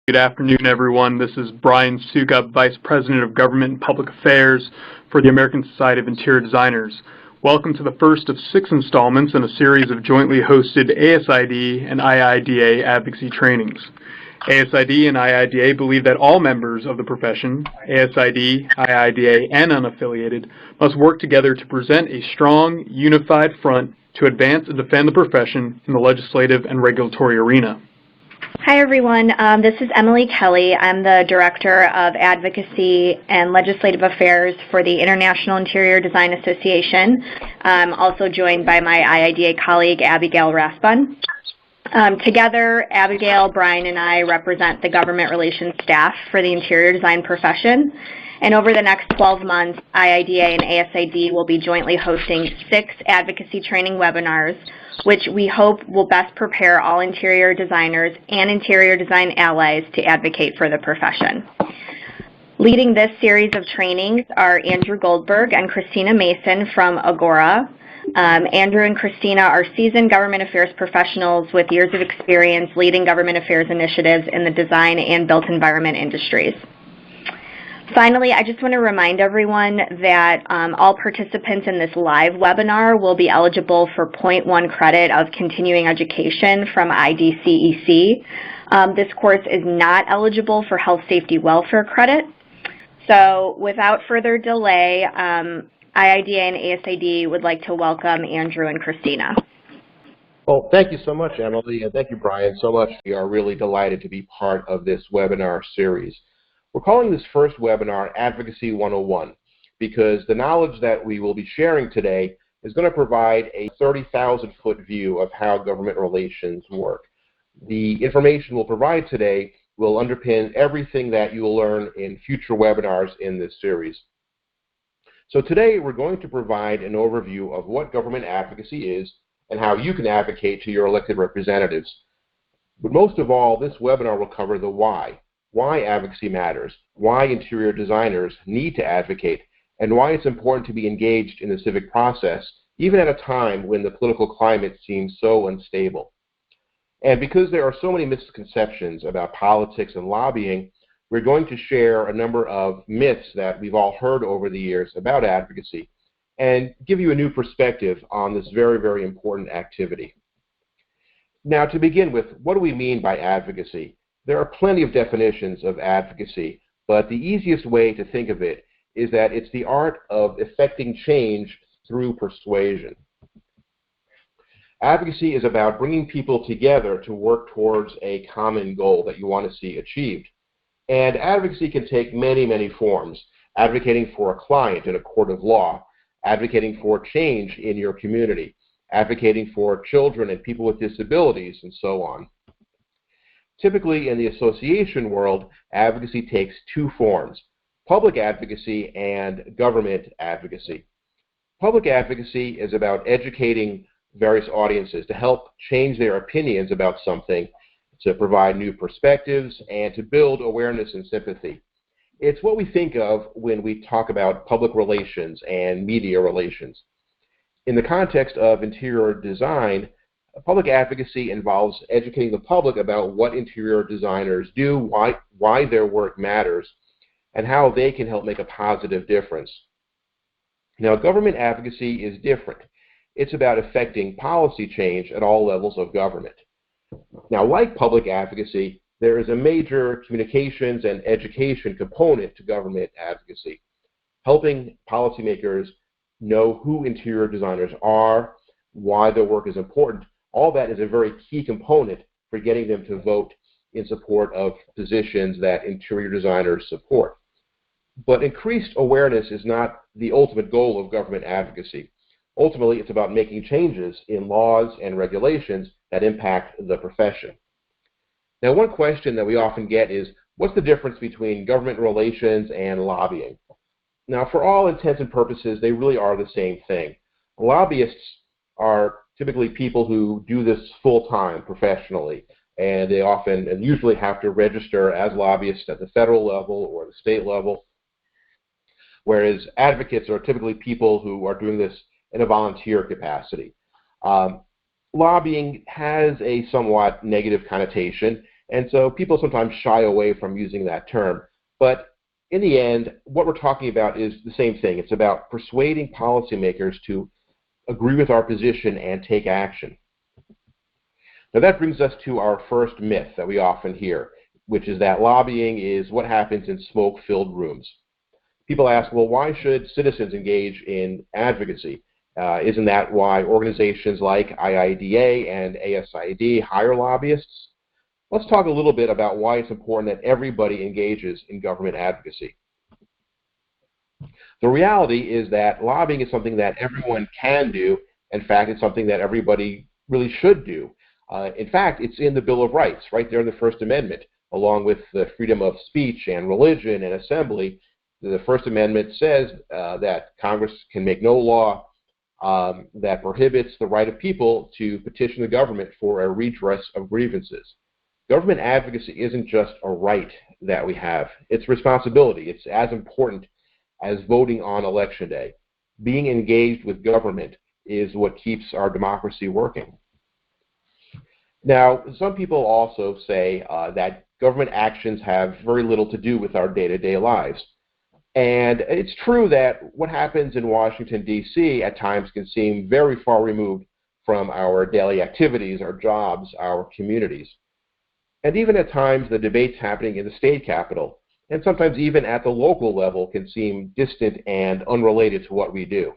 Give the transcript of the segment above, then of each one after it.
Good afternoon, everyone. This is Brian Sukup, Vice President of Government and Public Affairs for the American Society of Interior Designers. Welcome to the first of 6 installments in a series of jointly hosted ASID and IIDA advocacy trainings. ASID and IIDA believe that all members of the profession, ASID, IIDA, and unaffiliated, must work together to present a strong, unified front to advance and defend the profession in the legislative and regulatory arena. Hi everyone, this is Emily Kelly. I'm the Director of Advocacy and Legislative Affairs for the International Interior Design Association. I'm also joined by my IIDA colleague, Abigail Raspun. Together, Abigail, Brian, and I represent the government relations staff for the interior design profession. And over the next 12 months, IIDA and ASID will be jointly hosting 6 advocacy training webinars, which we hope will best prepare all interior designers and interior design allies to advocate for the profession. Leading this series of trainings are Andrew Goldberg and Christina Mason from Agora. Andrew and Christina are seasoned government affairs professionals with years of experience leading government affairs initiatives in the design and built environment industries. Finally, I just want to remind everyone that all participants in this live webinar will be eligible for 0.1 credit of continuing education from IDCEC. This course is not eligible for health, safety, welfare credit. So without further delay, IIDA and ASID would like to welcome Andrew and Christina. Well, thank you so much, Emily, and thank you, Brian, so much. We are really delighted to be part of this webinar series. We're calling this first webinar Advocacy 101 because the knowledge that we will be sharing today is going to provide a 30,000-foot view of how government relations work. The information we'll provide today will underpin everything that you will learn in future webinars in this series. So today we're going to provide an overview of what government advocacy is and how you can advocate to your elected representatives. But most of all, this webinar will cover the why advocacy matters, why interior designers need to advocate, and why it's important to be engaged in the civic process, even at a time when the political climate seems so unstable. And because there are so many misconceptions about politics and lobbying, we're going to share a number of myths that we've all heard over the years about advocacy and give you a new perspective on this very, very important activity. Now, to begin with, what do we mean by advocacy? There are plenty of definitions of advocacy, but the easiest way to think of it is that it's the art of effecting change through persuasion. Advocacy is about bringing people together to work towards a common goal that you want to see achieved. And advocacy can take many, many forms. Advocating for a client in a court of law, advocating for change in your community, advocating for children and people with disabilities, and so on. Typically, in the association world, advocacy takes 2 forms, public advocacy and government advocacy. Public advocacy is about educating various audiences to help change their opinions about something, to provide new perspectives, and to build awareness and sympathy. It's what we think of when we talk about public relations and media relations. In the context of interior design, public advocacy involves educating the public about what interior designers do, why their work matters, and how they can help make a positive difference. Now, government advocacy is different. It's about effecting policy change at all levels of government. Now, like public advocacy, there is a major communications and education component to government advocacy, helping policymakers know who interior designers are, why their work is important. All that is a very key component for getting them to vote in support of positions that interior designers support. But increased awareness is not the ultimate goal of government advocacy. Ultimately, it's about making changes in laws and regulations that impact the profession. Now, one question that we often get is, what's the difference between government relations and lobbying? Now, for all intents and purposes, they really are the same thing. Lobbyists are typically people who do this full-time professionally, and they often and usually have to register as lobbyists at the federal level or the state level, whereas advocates are typically people who are doing this in a volunteer capacity. Lobbying has a somewhat negative connotation. And so people sometimes shy away from using that term. But in the end, what we're talking about is the same thing. It's about persuading policymakers to agree with our position and take action. Now that brings us to our first myth that we often hear, which is that lobbying is what happens in smoke-filled rooms. People ask, well, why should citizens engage in advocacy? Isn't that why organizations like IIDA and ASID hire lobbyists? Let's talk a little bit about why it's important that everybody engages in government advocacy. The reality is that lobbying is something that everyone can do. In fact, it's something that everybody really should do. In fact, it's in the Bill of Rights, right there in the First Amendment, along with the freedom of speech and religion and assembly. The First Amendment says that Congress can make no law that prohibits the right of people to petition the government for a redress of grievances. Government advocacy isn't just a right that we have. It's a responsibility. It's as important as voting on election day. Being engaged with government is what keeps our democracy working. Now, some people also say that government actions have very little to do with our day-to-day lives. And it's true that what happens in Washington, D.C. at times can seem very far removed from our daily activities, our jobs, our communities. And even at times, the debates happening in the state capitol, and sometimes even at the local level, can seem distant and unrelated to what we do.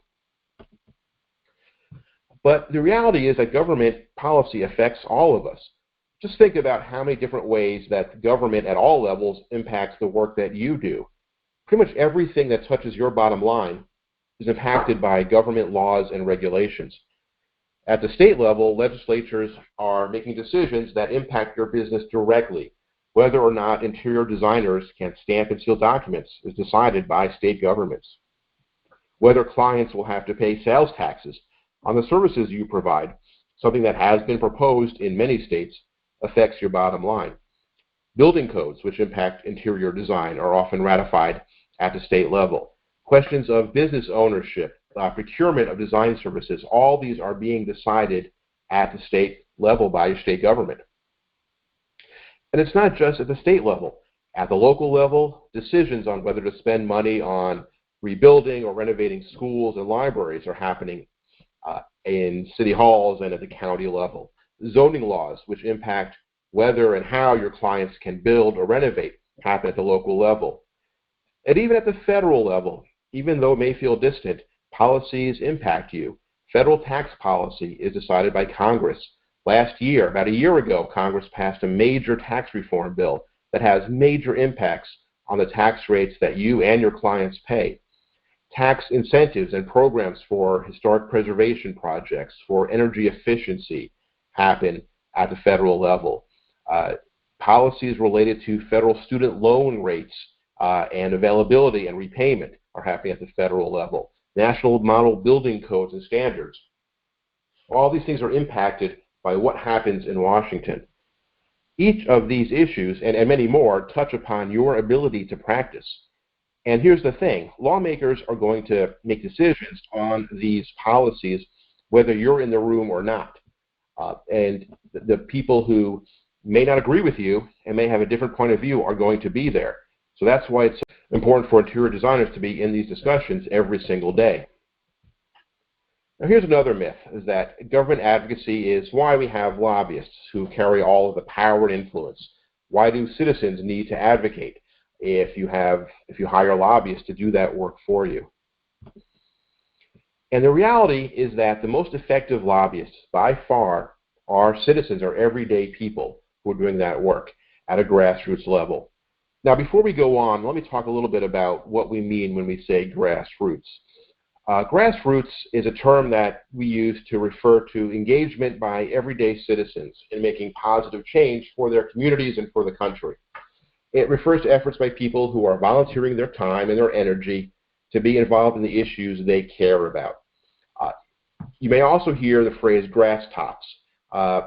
But the reality is that government policy affects all of us. Just think about how many different ways that government at all levels impacts the work that you do. Pretty much everything that touches your bottom line is impacted by government laws and regulations. At the state level, legislatures are making decisions that impact your business directly. Whether or not interior designers can stamp and seal documents is decided by state governments. Whether clients will have to pay sales taxes on the services you provide, something that has been proposed in many states, affects your bottom line. Building codes, which impact interior design, are often ratified at the state level. Questions of business ownership, procurement of design services, all these are being decided at the state level by your state government. And it's not just at the state level. At the local level, decisions on whether to spend money on rebuilding or renovating schools and libraries are happening in city halls and at the county level. Zoning laws, which impact whether and how your clients can build or renovate, happen at the local level. And even at the federal level, even though it may feel distant, policies impact you. Federal tax policy is decided by Congress. Last year, about a year ago, Congress passed a major tax reform bill that has major impacts on the tax rates that you and your clients pay. Tax incentives and programs for historic preservation projects, for energy efficiency, happen at the federal level. Policies related to federal student loan rates and availability and repayment are happening at the federal level. National model building codes and standards. All these things are impacted by what happens in Washington. Each of these issues, and many more, touch upon your ability to practice. And here's the thing, lawmakers are going to make decisions on these policies whether you're in the room or not. And the people who may not agree with you and may have a different point of view are going to be there. So that's why it's important for interior designers to be in these discussions every single day. Now here's another myth, is that government advocacy is why we have lobbyists who carry all of the power and influence. Why do citizens need to advocate if you hire lobbyists to do that work for you? And the reality is that the most effective lobbyists by far are citizens, are everyday people who are doing that work at a grassroots level. Now before we go on, let me talk a little bit about what we mean when we say grassroots. Grassroots is a term that we use to refer to engagement by everyday citizens in making positive change for their communities and for the country. It refers to efforts by people who are volunteering their time and their energy to be involved in the issues they care about. You may also hear the phrase grass tops.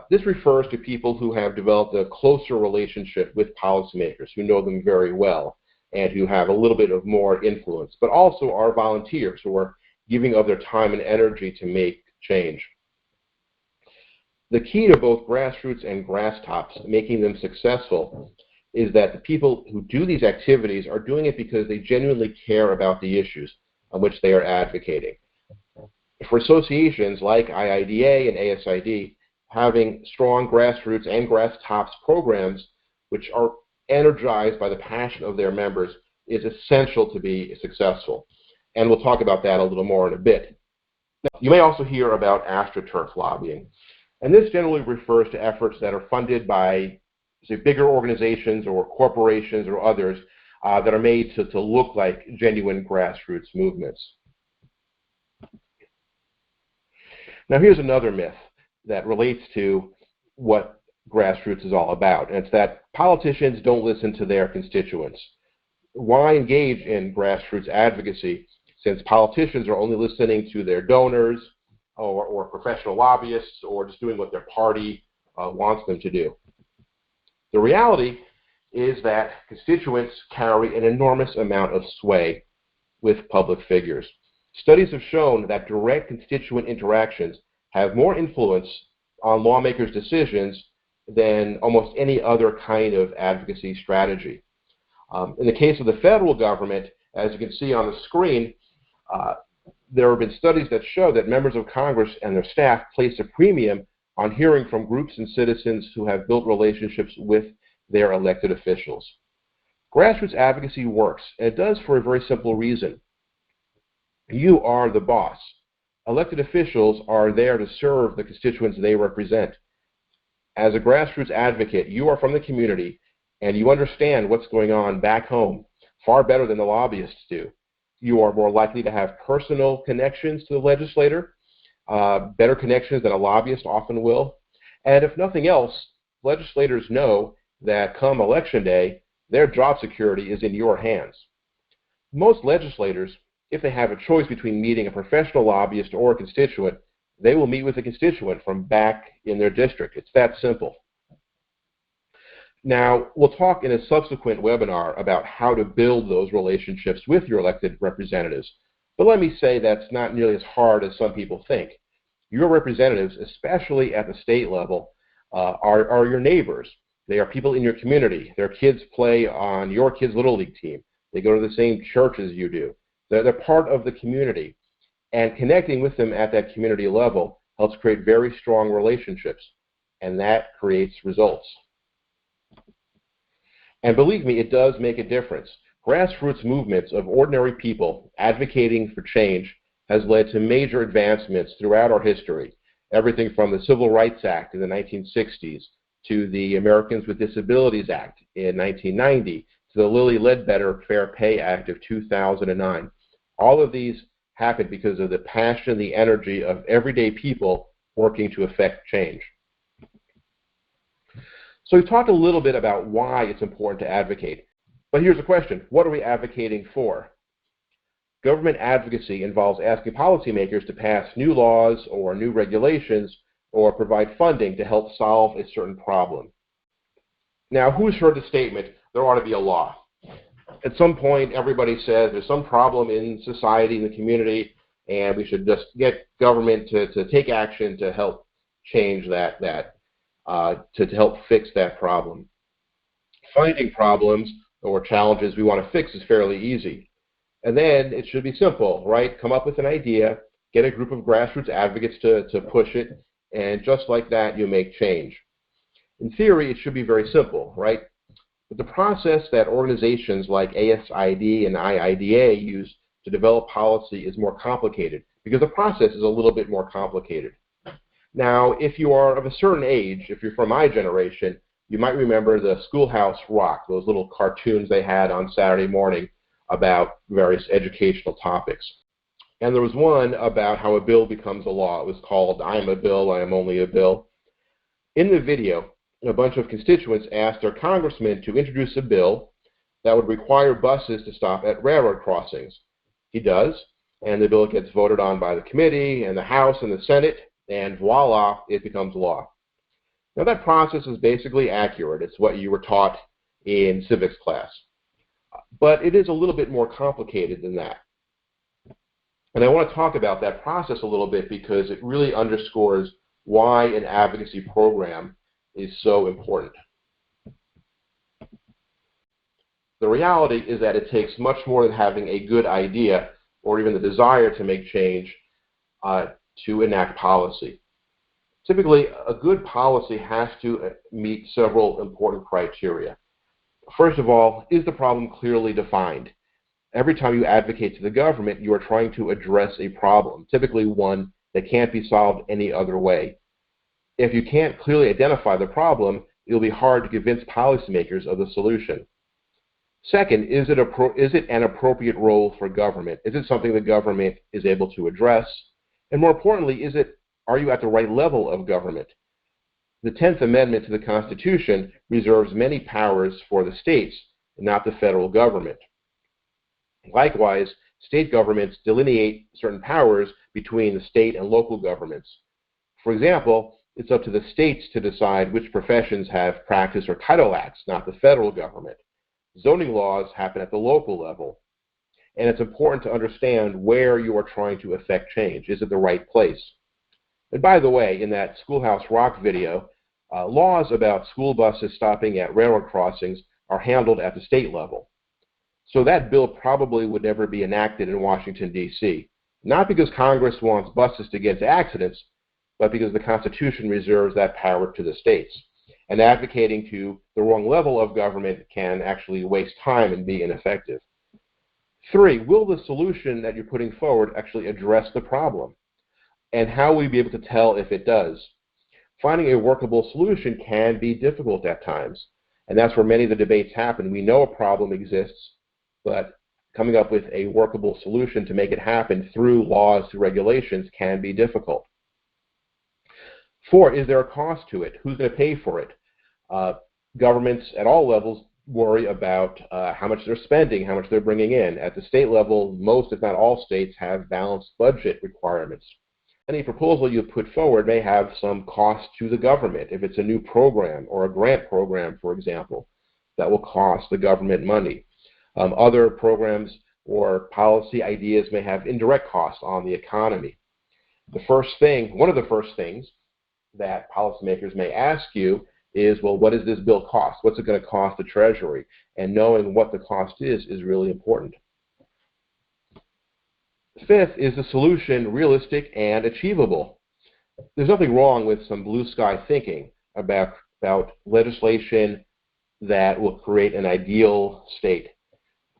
This refers to people who have developed a closer relationship with policymakers, who know them very well and who have a little bit of more influence, but also are volunteers who are giving of their time and energy to make change. The key to both grassroots and grass tops making them successful is that the people who do these activities are doing it because they genuinely care about the issues on which they are advocating. For associations like IIDA and ASID, having strong grassroots and grass tops programs which are energized by the passion of their members is essential to be successful. And we'll talk about that a little more in a bit. Now, you may also hear about AstroTurf lobbying. And this generally refers to efforts that are funded by, say, bigger organizations or corporations or others that are made to look like genuine grassroots movements. Now here's another myth that relates to what grassroots is all about, and it's that politicians don't listen to their constituents. Why engage in grassroots advocacy since politicians are only listening to their donors or professional lobbyists or just doing what their party wants them to do? The reality is that constituents carry an enormous amount of sway with public figures. Studies have shown that direct constituent interactions have more influence on lawmakers' decisions than almost any other kind of advocacy strategy. In the case of the federal government, as you can see on the screen, there have been studies that show that members of Congress and their staff place a premium on hearing from groups and citizens who have built relationships with their elected officials. Grassroots advocacy works, and it does for a very simple reason. You are the boss. Elected officials are there to serve the constituents they represent. As a grassroots advocate, you are from the community, and you understand what's going on back home far better than the lobbyists do. You are more likely to have personal connections to the legislator, better connections than a lobbyist often will. And if nothing else, legislators know that come election day, their job security is in your hands. Most legislators, if they have a choice between meeting a professional lobbyist or a constituent, they will meet with a constituent from back in their district. It's that simple. Now, we'll talk in a subsequent webinar about how to build those relationships with your elected representatives. But let me say that's not nearly as hard as some people think. Your representatives, especially at the state level, are your neighbors. They are people in your community. Their kids play on your kids' Little League team. They go to the same church as you do. They're part of the community. And connecting with them at that community level helps create very strong relationships. And that creates results. And believe me, it does make a difference. Grassroots movements of ordinary people advocating for change has led to major advancements throughout our history. Everything from the Civil Rights Act in the 1960s to the Americans with Disabilities Act in 1990 to the Lilly Ledbetter Fair Pay Act of 2009. All of these happened because of the passion and the energy of everyday people working to effect change. So we've talked a little bit about why it's important to advocate. But here's the question: what are we advocating for? Government advocacy involves asking policymakers to pass new laws or new regulations or provide funding to help solve a certain problem. Now, who's heard the statement, there ought to be a law? At some point, everybody says there's some problem in society, in the community, and we should just get government to take action to help change to help fix that problem. Finding problems or challenges we want to fix is fairly easy. And then it should be simple, right? Come up with an idea, get a group of grassroots advocates to push it, and just like that, you make change. In theory, it should be very simple, right? But the process that organizations like ASID and IIDA use to develop policy is more complicated because the process is a little bit more complicated. Now, if you are of a certain age, if you're from my generation, you might remember the Schoolhouse Rock, those little cartoons they had on Saturday morning about various educational topics. And there was one about how a bill becomes a law. It was called "I Am a Bill, I Am Only a Bill." In the video, a bunch of constituents asked their congressman to introduce a bill that would require buses to stop at railroad crossings. He does, and the bill gets voted on by the committee and the House and the Senate, and voila, it becomes law. Now that process is basically accurate. It's what you were taught in civics class. But it is a little bit more complicated than that. And I want to talk about that process a little bit because it really underscores why an advocacy program is so important. The reality is that it takes much more than having a good idea or even the desire to make change to enact policy. Typically, a good policy has to meet several important criteria. First of all, is the problem clearly defined? Every time you advocate to the government, you are trying to address a problem, typically one that can't be solved any other way. If you can't clearly identify the problem, it will be hard to convince policymakers of the solution. Second, is it an appropriate role for government? Is it something the government is able to address? And more importantly, are you at the right level of government? The 10th Amendment to the Constitution reserves many powers for the states, not the federal government. Likewise, state governments delineate certain powers between the state and local governments. For example, it's up to the states to decide which professions have practice or title acts, not the federal government. Zoning laws happen at the local level. And it's important to understand where you are trying to affect change. Is it the right place? And by the way, in that Schoolhouse Rock video, laws about school buses stopping at railroad crossings are handled at the state level. So that bill probably would never be enacted in Washington, D.C. Not because Congress wants buses to get into accidents, but because the Constitution reserves that power to the states. And advocating to the wrong level of government can actually waste time and be ineffective. 3, will the solution that you're putting forward actually address the problem? And how will you be able to tell if it does? Finding a workable solution can be difficult at times, and that's where many of the debates happen. We know a problem exists, but coming up with a workable solution to make it happen through laws, through regulations, can be difficult. 4, is there a cost to it? Who's going to pay for it? Governments at all levels worry about how much they're spending, how much they're bringing in. At the state level, most, if not all states, have balanced budget requirements. Any proposal you put forward may have some cost to the government. If it's a new program or a grant program, for example, that will cost the government money. Other programs or policy ideas may have indirect costs on the economy. One of the first things that policymakers may ask you is, well, what does this bill cost? What's it going to cost the Treasury? And knowing what the cost is really important. 5th, is the solution realistic and achievable? There's nothing wrong with some blue sky thinking about legislation that will create an ideal state.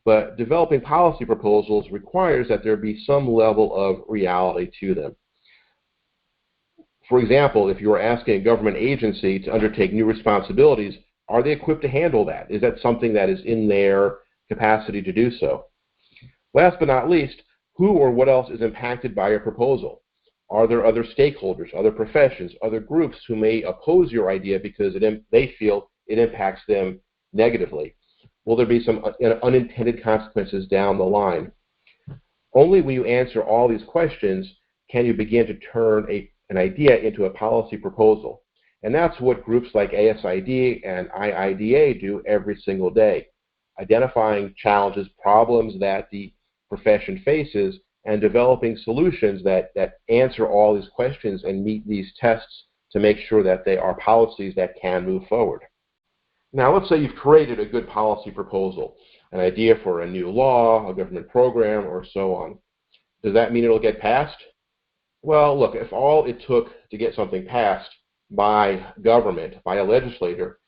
But developing policy proposals requires that there be some level of reality to them. For example, if you are asking a government agency to undertake new responsibilities, are they equipped to handle that? Is that something that is in their capacity to do so? Last but not least, who or what else is impacted by your proposal? Are there other stakeholders, other professions, other groups who may oppose your idea because they feel it impacts them negatively? Will there be some unintended consequences down the line? Only when you answer all these questions can you begin to turn an idea into a policy proposal. And that's what groups like ASID and IIDA do every single day, identifying challenges, problems that the profession faces, and developing solutions that answer all these questions and meet these tests to make sure that they are policies that can move forward. Now, let's say you've created a good policy proposal, an idea for a new law, a government program, or so on. Does that mean it'll get passed? Well, look, if all it took to get something passed by government, by a legislator,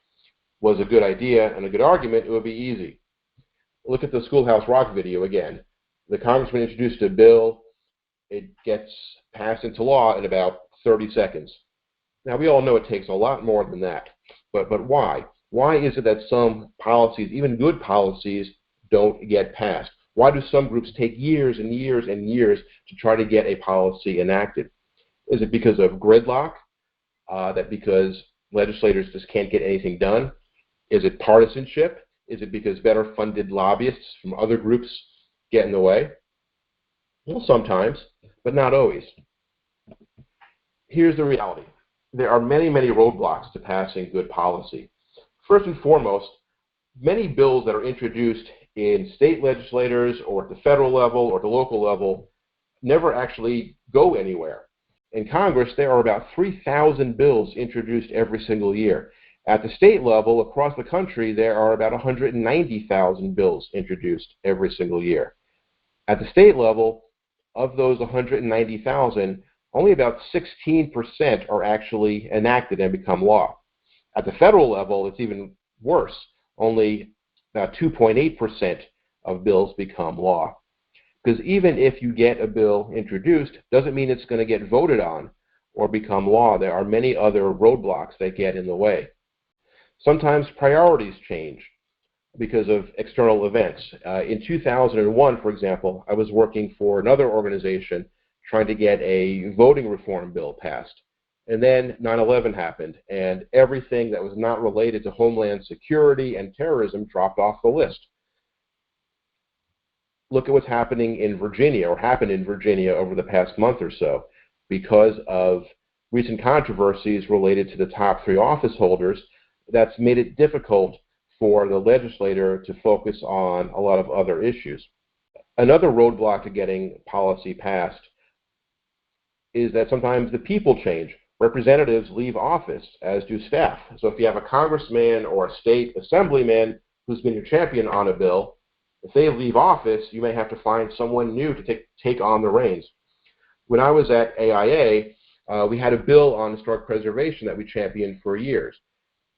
was a good idea and a good argument, it would be easy. Look at the Schoolhouse Rock video again. The congressman introduced a bill. It gets passed into law in about 30 seconds. Now, we all know it takes a lot more than that. But why? Why is it that some policies, even good policies, don't get passed? Why do some groups take years and years and years to try to get a policy enacted? Is it because of gridlock? That because legislators just can't get anything done? Is it partisanship? Is it because better funded lobbyists from other groups get in the way? Well, sometimes, but not always. Here's the reality. There are many, many roadblocks to passing good policy. First and foremost, many bills that are introduced in state legislators or at the federal level or the local level never actually go anywhere. In Congress, there are about 3,000 bills introduced every single year. At the state level, across the country, there are about 190,000 bills introduced every single year. At the state level, of those 190,000, only about 16% are actually enacted and become law. At the federal level, it's even worse. Only about 2.8% of bills become law. Because even if you get a bill introduced, doesn't mean it's going to get voted on or become law. There are many other roadblocks that get in the way. Sometimes priorities change because of external events. In 2001, for example, I was working for another organization trying to get a voting reform bill passed. And then 9/11 happened, and everything that was not related to homeland security and terrorism dropped off the list. Look at what's happening in Virginia, or happened in Virginia over the past month or so, because of recent controversies related to the top 3 office holders. That's made it difficult for the legislator to focus on a lot of other issues. Another roadblock to getting policy passed is that sometimes the people change. Representatives leave office, as do staff. So if you have a congressman or a state assemblyman who's been your champion on a bill, if they leave office, you may have to find someone new to take on the reins. When I was at AIA, we had a bill on historic preservation that we championed for years.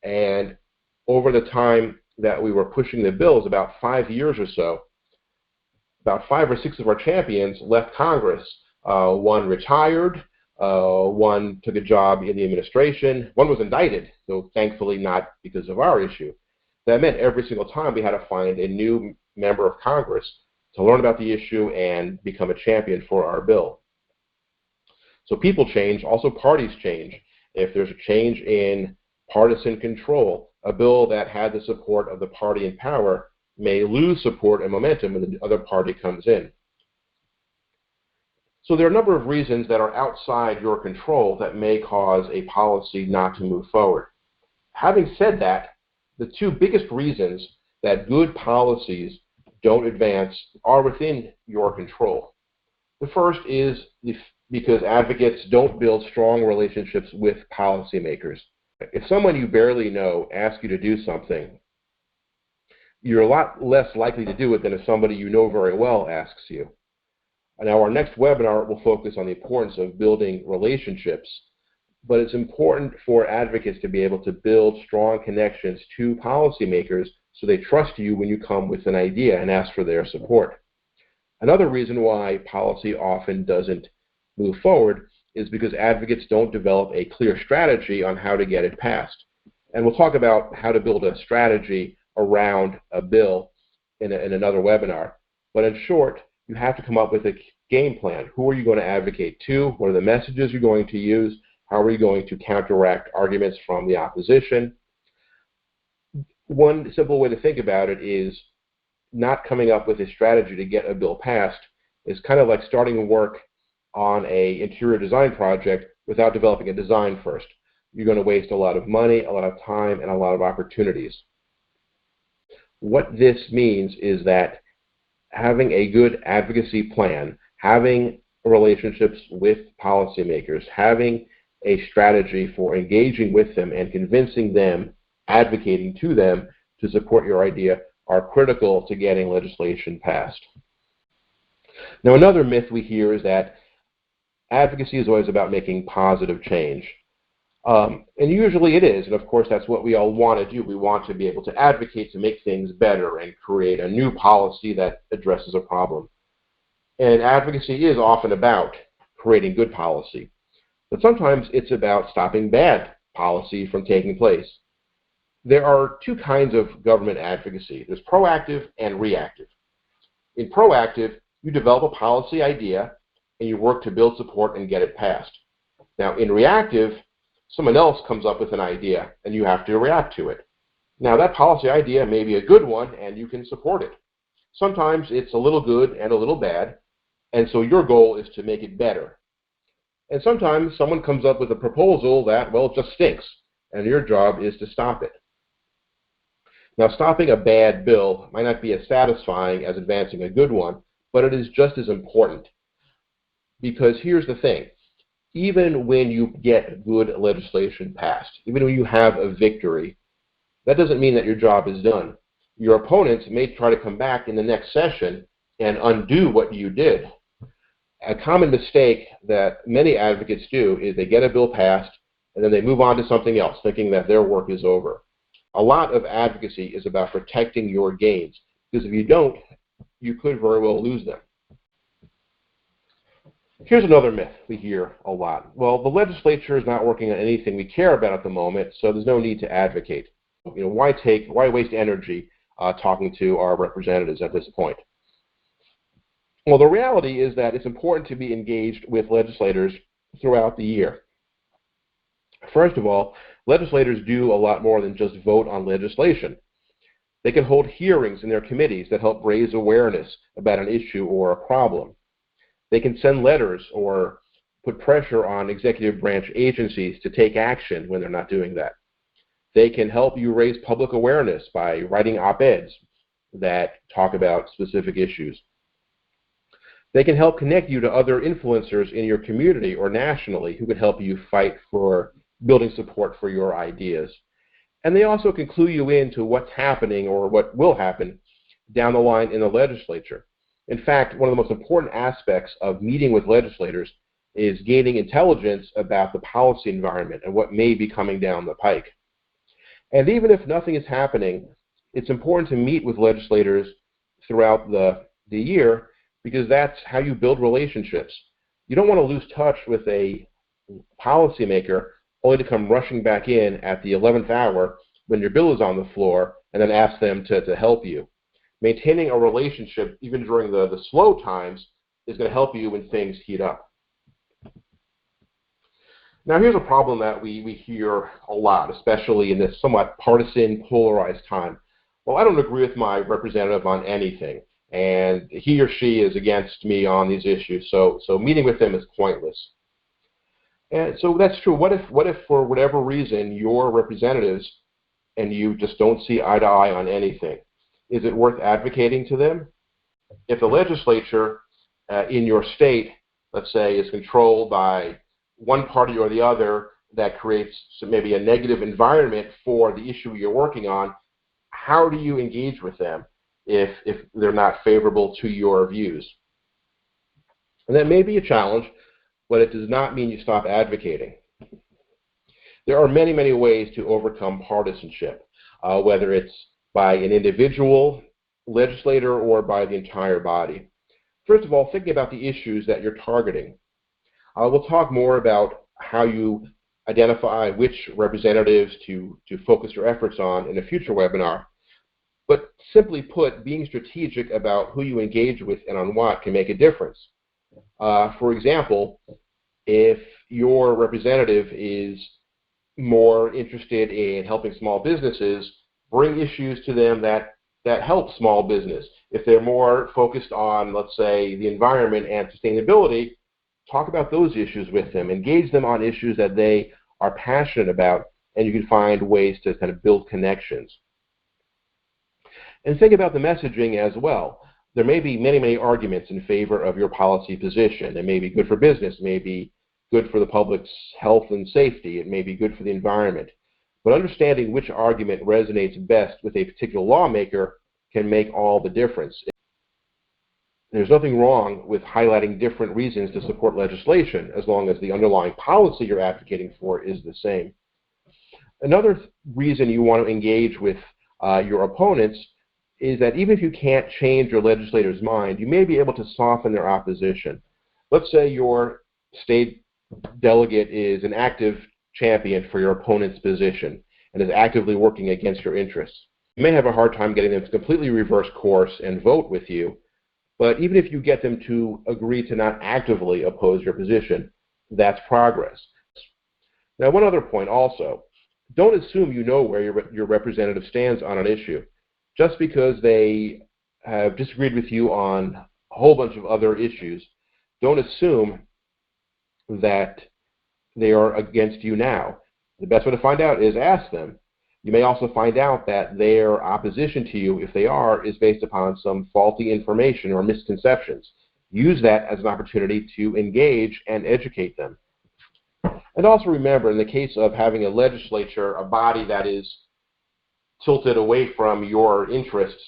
And over the time that we were pushing the bills, about 5 years or so, about 5 or 6 of our champions left Congress. One retired, one took a job in the administration, one was indicted, though thankfully not because of our issue. That meant every single time we had to find a new member of Congress to learn about the issue and become a champion for our bill. So people change, also parties change. If there's a change in partisan control, a bill that had the support of the party in power may lose support and momentum when the other party comes in. So there are a number of reasons that are outside your control that may cause a policy not to move forward. Having said that, the 2 biggest reasons that good policies don't advance are within your control. The first is because advocates don't build strong relationships with policymakers. If someone you barely know asks you to do something, you're a lot less likely to do it than if somebody you know very well asks you. Now, our next webinar will focus on the importance of building relationships, but it's important for advocates to be able to build strong connections to policymakers so they trust you when you come with an idea and ask for their support. Another reason why policy often doesn't move forward is because advocates don't develop a clear strategy on how to get it passed. And we'll talk about how to build a strategy around a bill in another webinar. But in short, you have to come up with a game plan. Who are you going to advocate to? What are the messages you're going to use? How are you going to counteract arguments from the opposition? One simple way to think about it is not coming up with a strategy to get a bill passed is kind of like starting work on an interior design project without developing a design first. You're going to waste a lot of money, a lot of time, and a lot of opportunities. What this means is that having a good advocacy plan, having relationships with policymakers, having a strategy for engaging with them and convincing them, advocating to them to support your idea are critical to getting legislation passed. Now, another myth we hear is that advocacy is always about making positive change. And usually it is, and of course that's what we all want to do. We want to be able to advocate to make things better and create a new policy that addresses a problem. And advocacy is often about creating good policy. But sometimes it's about stopping bad policy from taking place. There are 2 kinds of government advocacy. There's proactive and reactive. In proactive, you develop a policy idea and you work to build support and get it passed. Now, in reactive, someone else comes up with an idea and you have to react to it. Now, that policy idea may be a good one and you can support it. Sometimes it's a little good and a little bad, and so your goal is to make it better. And sometimes someone comes up with a proposal that, well, it just stinks, and your job is to stop it. Now, stopping a bad bill might not be as satisfying as advancing a good one, but it is just as important. Because here's the thing. even when you get good legislation passed, even when you have a victory, that doesn't mean that your job is done. Your opponents may try to come back in the next session and undo what you did. A common mistake that many advocates do is they get a bill passed and then they move on to something else, thinking that their work is over. A lot of advocacy is about protecting your gains, because if you don't, you could very well lose them. Here's another myth we hear a lot. Well, the legislature is not working on anything we care about at the moment, so there's no need to advocate. Why waste energy talking to our representatives at this point? Well, the reality is that it's important to be engaged with legislators throughout the year. First of all, legislators do a lot more than just vote on legislation. They can hold hearings in their committees that help raise awareness about an issue or a problem. They can send letters or put pressure on executive branch agencies to take action when they're not doing that. They can help you raise public awareness by writing op-eds that talk about specific issues. They can help connect you to other influencers in your community or nationally who can help you fight for building support for your ideas. And they also can clue you into what's happening or what will happen down the line in the legislature. In fact, one of the most important aspects of meeting with legislators is gaining intelligence about the policy environment and what may be coming down the pike. And even if nothing is happening, it's important to meet with legislators throughout the year, because that's how you build relationships. You don't want to lose touch with a policymaker only to come rushing back in at the 11th hour when your bill is on the floor and then ask them to help you. Maintaining a relationship even during the slow times is going to help you when things heat up. Now here's a problem that we hear a lot, especially in this somewhat partisan, polarized time. Well, I don't agree with my representative on anything, and he or she is against me on these issues, so meeting with them is pointless. And so that's true. What if for whatever reason your representatives and you just don't see eye to eye on anything? Is it worth advocating to them? If the legislature in your state, let's say, is controlled by one party or the other that creates maybe a negative environment for the issue you're working on, how do you engage with them if they're not favorable to your views? And that may be a challenge, but it does not mean you stop advocating. There are many, many ways to overcome partisanship, whether it's by an individual legislator or by the entire body. First of all, thinking about the issues that you're targeting. We'll talk more about how you identify which representatives to focus your efforts on in a future webinar. But simply put, being strategic about who you engage with and on what can make a difference. For example, if your representative is more interested in helping small businesses, bring issues to them that help small business. If they're more focused on, let's say, the environment and sustainability, talk about those issues with them. Engage them on issues that they are passionate about, and you can find ways to kind of build connections. And think about the messaging as well. There may be many, many arguments in favor of your policy position. It may be good for business, it may be good for the public's health and safety, it may be good for the environment. But understanding which argument resonates best with a particular lawmaker can make all the difference. There's nothing wrong with highlighting different reasons to support legislation as long as the underlying policy you're advocating for is the same. Another reason you want to engage with your opponents is that even if you can't change your legislator's mind, you may be able to soften their opposition. Let's say your state delegate is an active champion for your opponent's position and is actively working against your interests. You may have a hard time getting them to completely reverse course and vote with you, but even if you get them to agree to not actively oppose your position, that's progress. Now, one other point also, don't assume you know where your representative stands on an issue. Just because they have disagreed with you on a whole bunch of other issues, don't assume that they are against you now. The best way to find out is ask them. You may also find out that their opposition to you, if they are, is based upon some faulty information or misconceptions. Use that as an opportunity to engage and educate them. And also remember, in the case of having a legislature, a body that is tilted away from your interests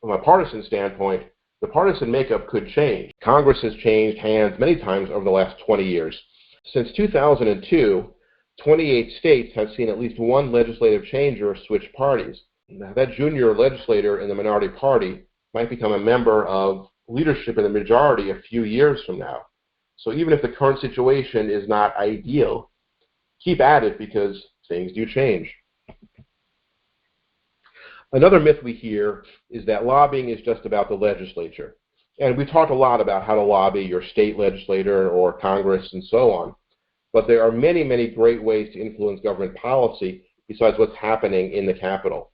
from a partisan standpoint, the partisan makeup could change. Congress has changed hands many times over the last 20 years. Since 2002, 28 states have seen at least one legislative change or switch parties. Now, that junior legislator in the minority party might become a member of leadership in the majority a few years from now. So even if the current situation is not ideal, keep at it because things do change. Another myth we hear is that lobbying is just about the legislature. And we talked a lot about how to lobby your state legislator or Congress and so on. But there are many, many great ways to influence government policy besides what's happening in the Capitol.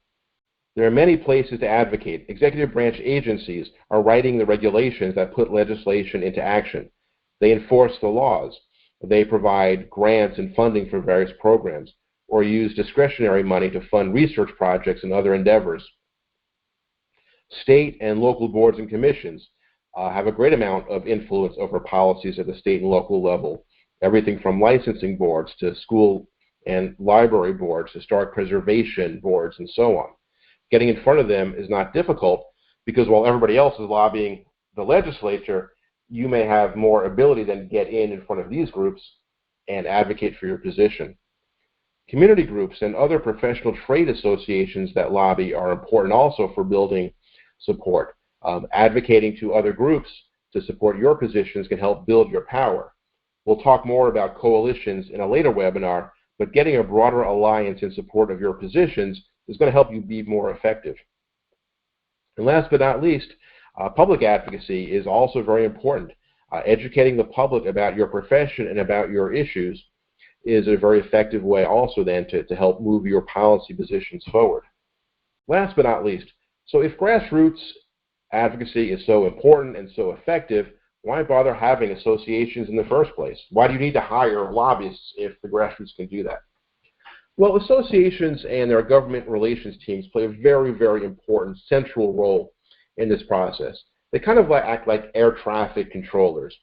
There are many places to advocate. Executive branch agencies are writing the regulations that put legislation into action. They enforce the laws. They provide grants and funding for various programs, or use discretionary money to fund research projects and other endeavors. State and local boards and commissions have a great amount of influence over policies at the state and local level. Everything from licensing boards to school and library boards, historic preservation boards, and so on. Getting in front of them is not difficult because while everybody else is lobbying the legislature, you may have more ability than get in front of these groups and advocate for your position. Community groups and other professional trade associations that lobby are important also for building support. Advocating to other groups to support your positions can help build your power. We'll talk more about coalitions in a later webinar, but getting a broader alliance in support of your positions is going to help you be more effective. And last but not least, public advocacy is also very important. Educating the public about your profession and about your issues is a very effective way also then to help move your policy positions forward. Last but not least, so if grassroots advocacy is so important and so effective, why bother having associations in the first place? Why do you need to hire lobbyists if the grassroots can do that? Well, associations and their government relations teams play a very, very important central role in this process. They kind of act like air traffic controllers.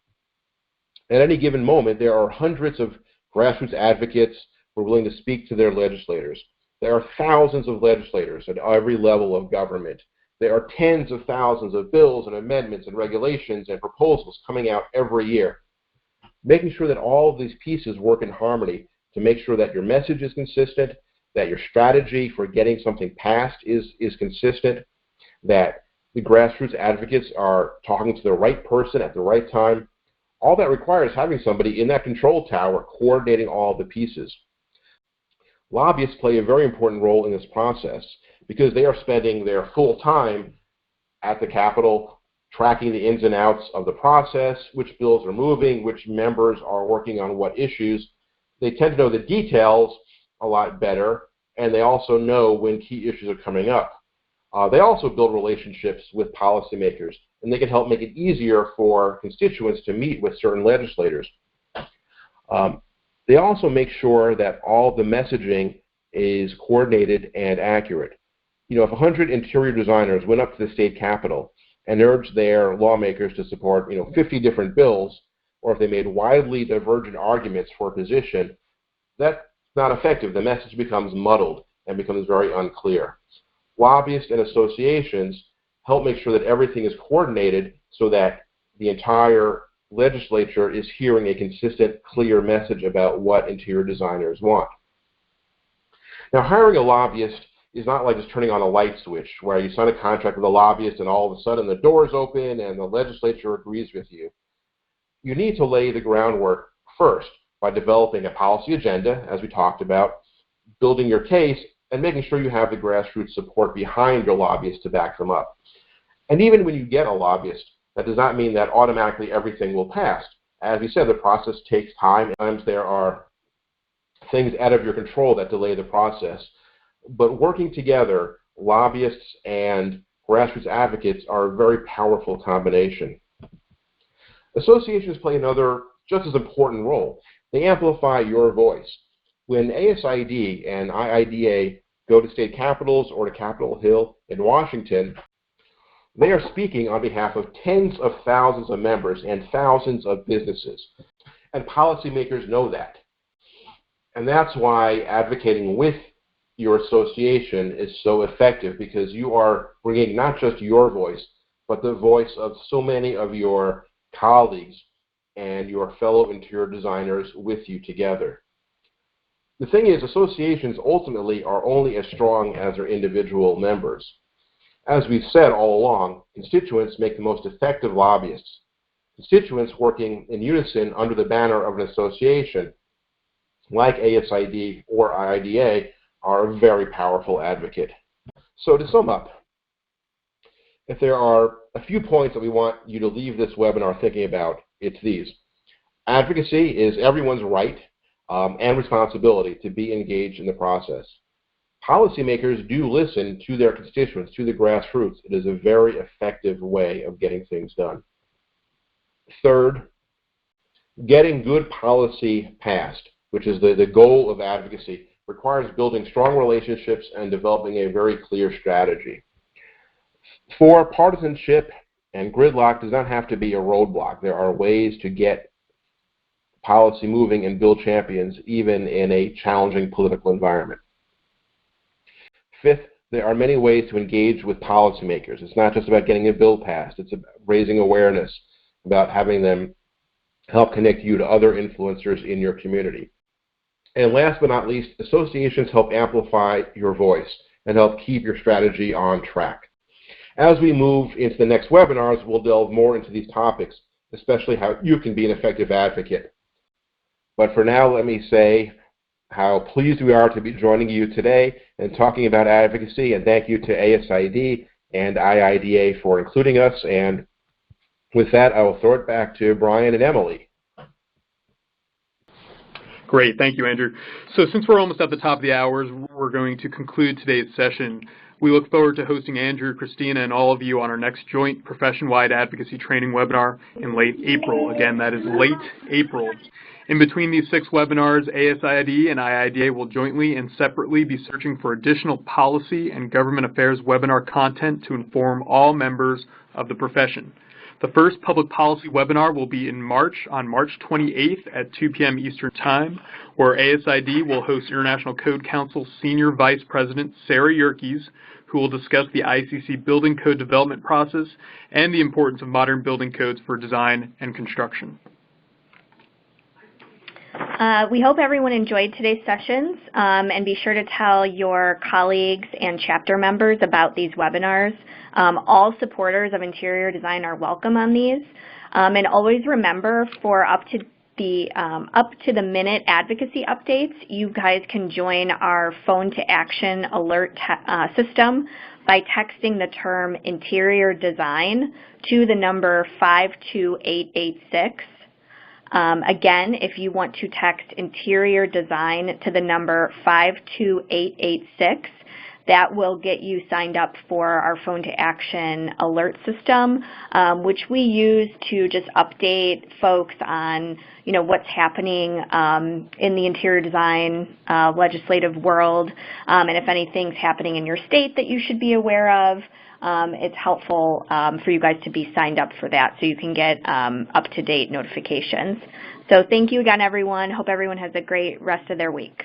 At any given moment, there are hundreds of grassroots advocates who are willing to speak to their legislators. There are thousands of legislators at every level of government. There are tens of thousands of bills and amendments and regulations and proposals coming out every year. Making sure that all of these pieces work in harmony to make sure that your message is consistent, that your strategy for getting something passed is consistent, that the grassroots advocates are talking to the right person at the right time. All that requires having somebody in that control tower coordinating all the pieces. Lobbyists play a very important role in this process because they are spending their full time at the Capitol tracking the ins and outs of the process, which bills are moving, which members are working on what issues. They tend to know the details a lot better, and they also know when key issues are coming up. They also build relationships with policymakers, and they can help make it easier for constituents to meet with certain legislators. They also make sure that all the messaging is coordinated and accurate. You know, if 100 interior designers went up to the state capitol and urged their lawmakers to support, 50 different bills, or if they made widely divergent arguments for a position, that's not effective. The message becomes muddled and becomes very unclear. Lobbyists and associations help make sure that everything is coordinated so that the entire legislature is hearing a consistent, clear message about what interior designers want. Now, hiring a lobbyist is not like just turning on a light switch where you sign a contract with a lobbyist and all of a sudden the doors open and the legislature agrees with you. You need to lay the groundwork first by developing a policy agenda, as we talked about, building your case, and making sure you have the grassroots support behind your lobbyists to back them up. And even when you get a lobbyist, that does not mean that automatically everything will pass. As we said, the process takes time. Sometimes there are things out of your control that delay the process. But working together, lobbyists and grassroots advocates are a very powerful combination. Associations play another just as important role. They amplify your voice. When ASID and IIDA go to state capitals or to Capitol Hill in Washington, they are speaking on behalf of tens of thousands of members and thousands of businesses. And policymakers know that. And that's why advocating with your association is so effective, because you are bringing not just your voice, but the voice of so many of your colleagues and your fellow interior designers with you together. The thing is, associations ultimately are only as strong as their individual members. As we've said all along, constituents make the most effective lobbyists. Constituents working in unison under the banner of an association, like ASID or IIDA, are a very powerful advocate. So to sum up, if there are a few points that we want you to leave this webinar thinking about, it's these. Advocacy is everyone's right and responsibility to be engaged in the process. Policymakers do listen to their constituents, to the grassroots. It is a very effective way of getting things done. Third, getting good policy passed, which is the goal of advocacy, requires building strong relationships and developing a very clear strategy. For partisanship and gridlock does not have to be a roadblock. There are ways to get policy moving and build champions even in a challenging political environment. Fifth, there are many ways to engage with policymakers. It's not just about getting a bill passed. It's about raising awareness, about having them help connect you to other influencers in your community. And last but not least, associations help amplify your voice and help keep your strategy on track. As we move into the next webinars, we'll delve more into these topics, especially how you can be an effective advocate. But for now, let me say how pleased we are to be joining you today and talking about advocacy, and thank you to ASID and IIDA for including us. And with that, I will throw it back to Brian and Emily. Great, thank you, Andrew. So since we're almost at the top of the hour, we're going to conclude today's session. We look forward to hosting Andrew, Christina, and all of you on our next joint profession-wide advocacy training webinar in late April. Again, that is late April. In between these 6 webinars, ASID and IIDA will jointly and separately be searching for additional policy and government affairs webinar content to inform all members of the profession. The first public policy webinar will be in March, on March 28th at 2 p.m. Eastern Time, where ASID will host International Code Council Senior Vice President Sarah Yerkes, who will discuss the ICC building code development process and the importance of modern building codes for design and construction. We hope everyone enjoyed today's sessions, and be sure to tell your colleagues and chapter members about these webinars. All supporters of interior design are welcome on these. And always remember, for up to the minute advocacy updates, you guys can join our phone to action alert system by texting the term interior design to the number 52886. Again, if you want to text interior design to the number 52886, that will get you signed up for our phone to action alert system, which we use to just update folks on, what's happening in the interior design legislative world, and if anything's happening in your state that you should be aware of. It's helpful for you guys to be signed up for that so you can get up-to-date notifications. So thank you again, everyone. Hope everyone has a great rest of their week.